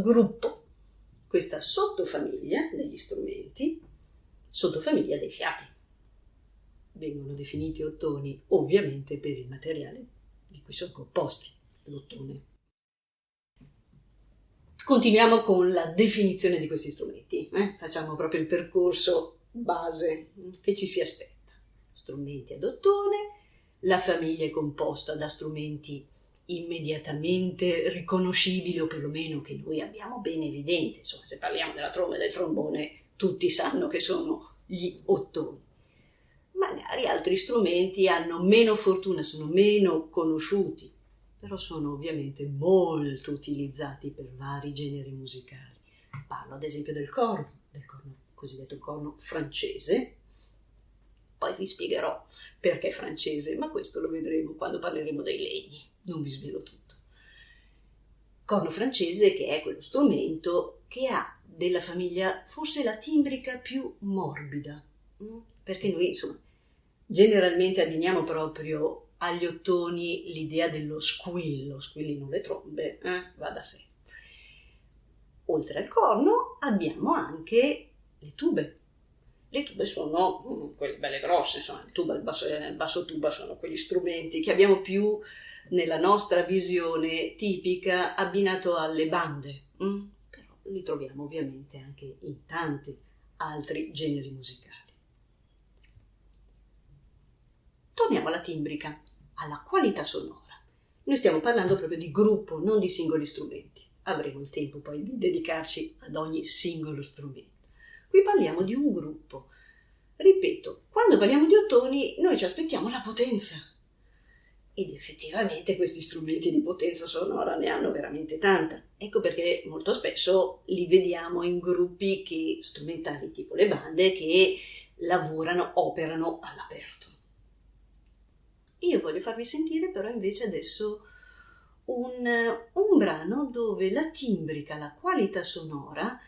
gruppo, questa sottofamiglia degli strumenti, sottofamiglia dei fiati. Vengono definiti ottoni ovviamente per il materiale di cui sono composti, l'ottone. Continuiamo con la definizione di questi strumenti. Facciamo proprio il percorso base che ci si aspetta. Strumenti ad ottone, la famiglia è composta da strumenti immediatamente riconoscibili o perlomeno che noi abbiamo ben evidente. Insomma, se parliamo della tromba e del trombone, tutti sanno che sono gli ottoni. Magari altri strumenti hanno meno fortuna, sono meno conosciuti, però sono ovviamente molto utilizzati per vari generi musicali. Parlo ad esempio del corno cosiddetto corno francese. Poi vi spiegherò perché francese, ma questo lo vedremo quando parleremo dei legni, non vi svelo tutto. Corno francese, che è quello strumento che ha della famiglia forse la timbrica più morbida, perché noi insomma generalmente abbiniamo proprio agli ottoni l'idea dello squillo, squillino le trombe, va da sé. Oltre al corno abbiamo anche le tube. Le tube sono quelle belle grosse, insomma, il tuba, il basso tuba sono quegli strumenti che abbiamo più nella nostra visione tipica abbinato alle bande, però li troviamo ovviamente anche in tanti altri generi musicali. Torniamo alla timbrica, alla qualità sonora. Noi stiamo parlando proprio di gruppo, non di singoli strumenti. Avremo il tempo poi di dedicarci ad ogni singolo strumento. Qui parliamo di un gruppo. Ripeto, quando parliamo di ottoni noi ci aspettiamo la potenza. Ed effettivamente questi strumenti di potenza sonora ne hanno veramente tanta. Ecco perché molto spesso li vediamo in gruppi strumentali tipo le bande che operano all'aperto. Io voglio farvi sentire però invece adesso un brano dove la timbrica, la qualità sonora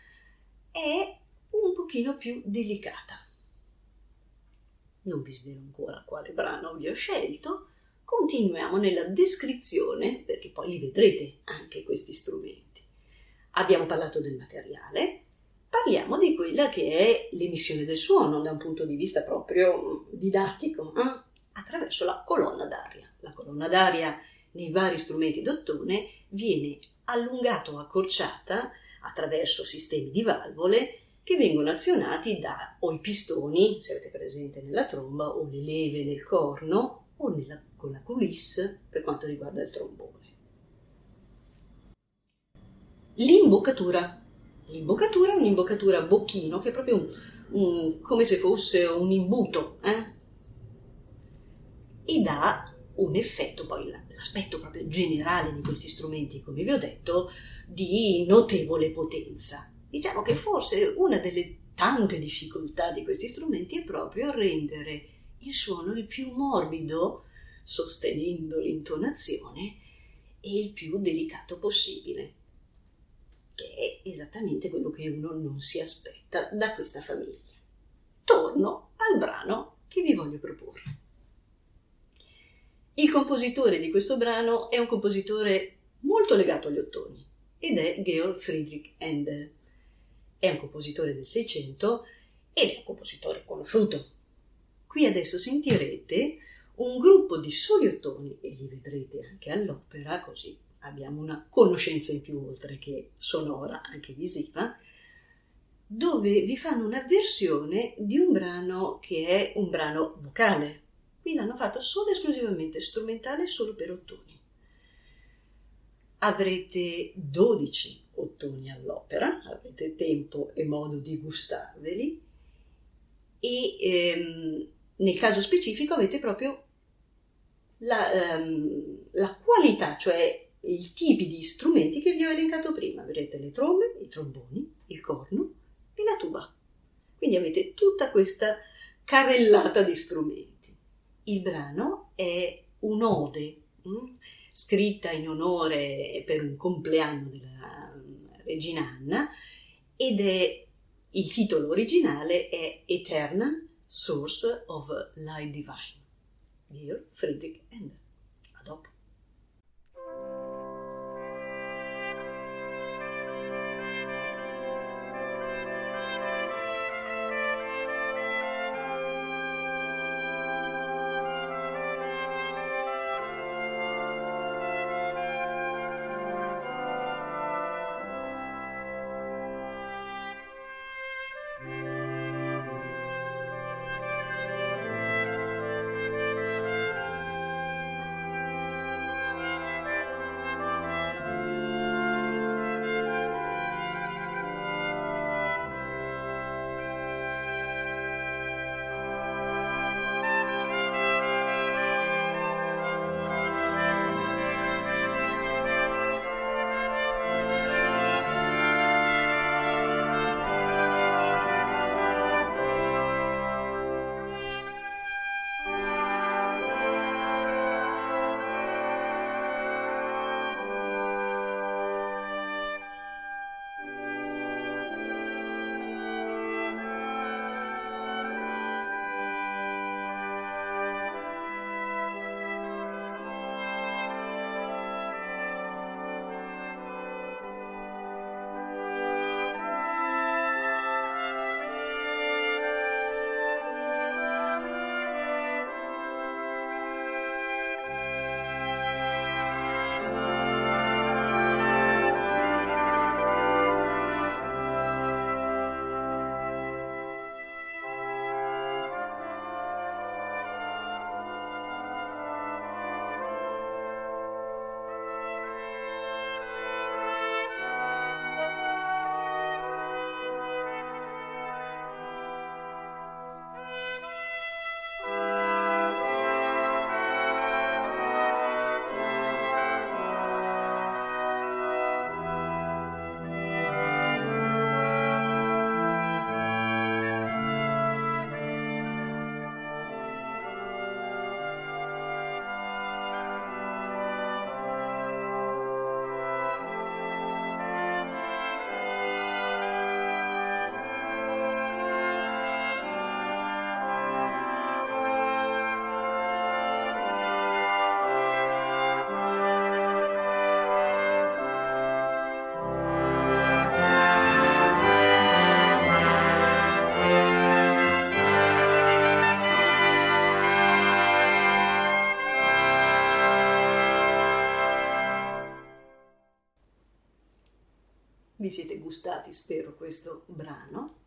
è un pochino più delicata. Non vi svelo ancora quale brano vi ho scelto, continuiamo nella descrizione perché poi li vedrete anche questi strumenti. Abbiamo parlato del materiale, parliamo di quella che è l'emissione del suono da un punto di vista proprio didattico, attraverso la colonna d'aria. La colonna d'aria nei vari strumenti d'ottone viene allungata o accorciata attraverso sistemi di valvole che vengono azionati o i pistoni, se avete presente nella tromba, o le leve nel corno, o con la coulisse per quanto riguarda il trombone. L'imboccatura. L'imboccatura è un'imboccatura a bocchino che è proprio come se fosse un imbuto, e dà un effetto, poi l'aspetto proprio generale di questi strumenti, come vi ho detto, di notevole potenza. Diciamo che forse una delle tante difficoltà di questi strumenti è proprio rendere il suono il più morbido, sostenendo l'intonazione, e il più delicato possibile, che è esattamente quello che uno non si aspetta da questa famiglia. Torno al brano che vi voglio proporre. Il compositore di questo brano è un compositore molto legato agli ottoni ed è Georg Friedrich Händel. È un compositore del Seicento ed è un compositore conosciuto. Qui adesso sentirete un gruppo di soli ottoni e li vedrete anche all'opera, così abbiamo una conoscenza in più oltre che sonora, anche visiva, dove vi fanno una versione di un brano che è un brano vocale. Qui l'hanno fatto solo e esclusivamente strumentale, solo per ottoni. Avrete 12 ottoni all'opera, avrete tempo e modo di gustarveli e nel caso specifico avete proprio la qualità, cioè i tipi di strumenti che vi ho elencato prima. Avrete le trombe, i tromboni, il corno e la tuba. Quindi avete tutta questa carrellata di strumenti. Il brano è un'ode scritta in onore per un compleanno della regina Anna ed il titolo originale è Eternal Source of Light Divine. Georg Friedrich Händel. A dopo. vi siete gustati, spero, questo brano.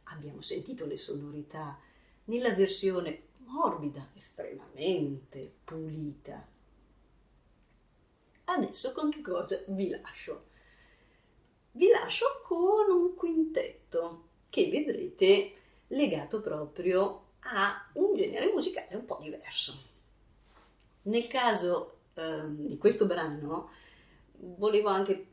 Abbiamo sentito le sonorità nella versione morbida, estremamente pulita. Adesso con che cosa vi lascio? Vi lascio con un quintetto che vedrete legato proprio a un genere musicale un po' diverso. Nel caso di questo brano volevo anche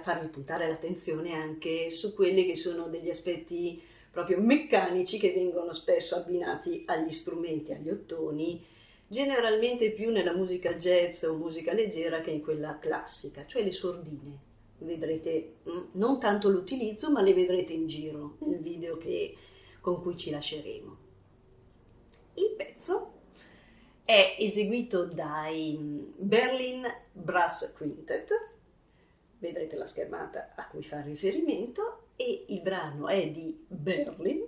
farvi puntare l'attenzione anche su quelli che sono degli aspetti proprio meccanici che vengono spesso abbinati agli strumenti, agli ottoni, generalmente più nella musica jazz o musica leggera che in quella classica, cioè le sordine. Vedrete non tanto l'utilizzo, ma le vedrete in giro nel video con cui ci lasceremo. Il pezzo è eseguito dai Berlin Brass Quintet, vedrete la schermata a cui fa riferimento, e il brano è di Berlin,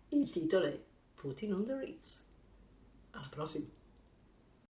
il titolo è Putting on the Ritz. Alla prossima!